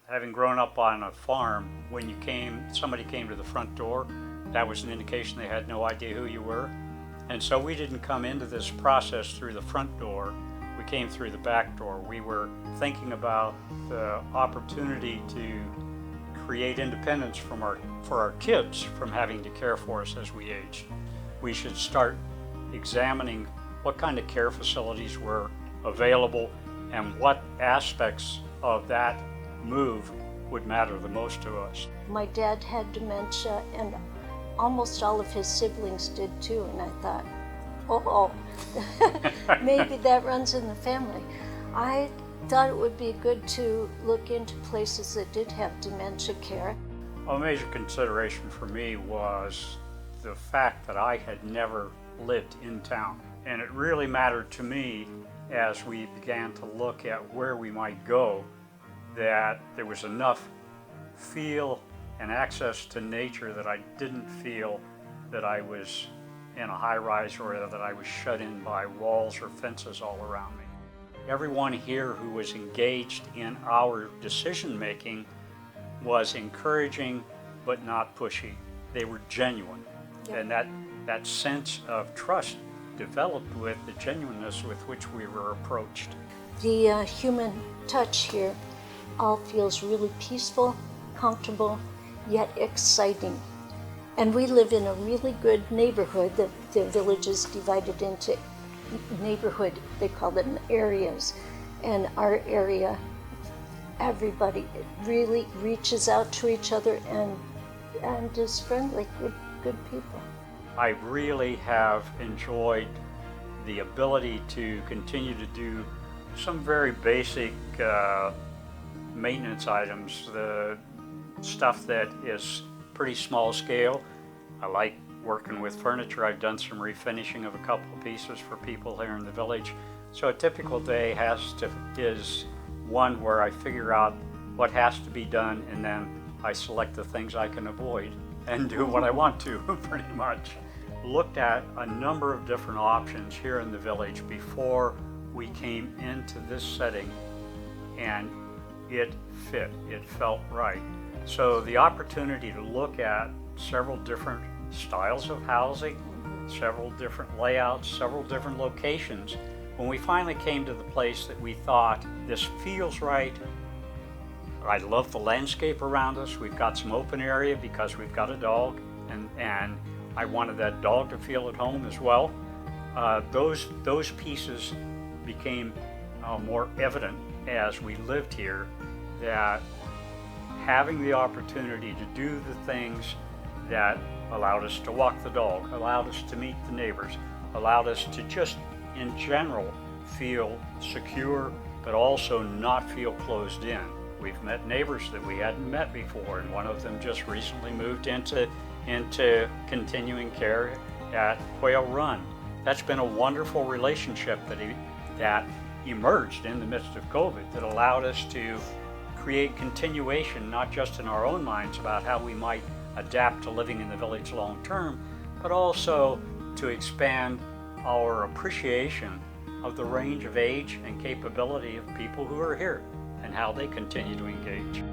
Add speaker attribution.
Speaker 1: Having grown up on a farm, when somebody came to the front door, that was an indication they had no idea who you were. And so we didn't come into this process through the front door, we came through the back door. We were thinking about the opportunity to create independence for our kids from having to care for us as we aged. We should start examining what kind of care facilities were available and what aspects of that move would matter the most to us.
Speaker 2: My dad had dementia and almost all of his siblings did too, and I thought, oh, maybe that runs in the family. I thought it would be good to look into places that did have dementia care.
Speaker 1: A major consideration for me was the fact that I had never lived in town. And it really mattered to me as we began to look at where we might go that there was enough feel and access to nature that I didn't feel that I was in a high-rise or that I was shut in by walls or fences all around me. Everyone here who was engaged in our decision-making was encouraging but not pushy. They were genuine. Yep. And that sense of trust developed with the genuineness with which we were approached.
Speaker 2: The human touch here all feels really peaceful, comfortable, yet exciting. And we live in a really good neighborhood. The village is divided into neighborhood, they call them areas. And our area, everybody really reaches out to each other and is friendly, good people.
Speaker 1: I really have enjoyed the ability to continue to do some very basic maintenance items, the stuff that is pretty small scale. I like working with furniture. I've done some refinishing of a couple of pieces for people here in the village. So a typical day is one where I figure out what has to be done, and then I select the things I can avoid and do what I want to, pretty much. Looked at a number of different options here in the village before we came into this setting, and it fit, it felt right. So the opportunity to look at several different styles of housing, several different layouts, several different locations, when we finally came to the place that we thought, this feels right. I love the landscape around us. We've got some open area because we've got a dog, and I wanted that dog to feel at home as well. Those pieces became more evident as we lived here, that having the opportunity to do the things that allowed us to walk the dog, allowed us to meet the neighbors, allowed us to just in general feel secure, but also not feel closed in. We've met neighbors that we hadn't met before, and one of them just recently moved into continuing care at Quail Run. That's been a wonderful relationship that emerged in the midst of COVID that allowed us to create continuation, not just in our own minds about how we might adapt to living in the village long term, but also to expand our appreciation of the range of age and capability of people who are here and how they continue to engage.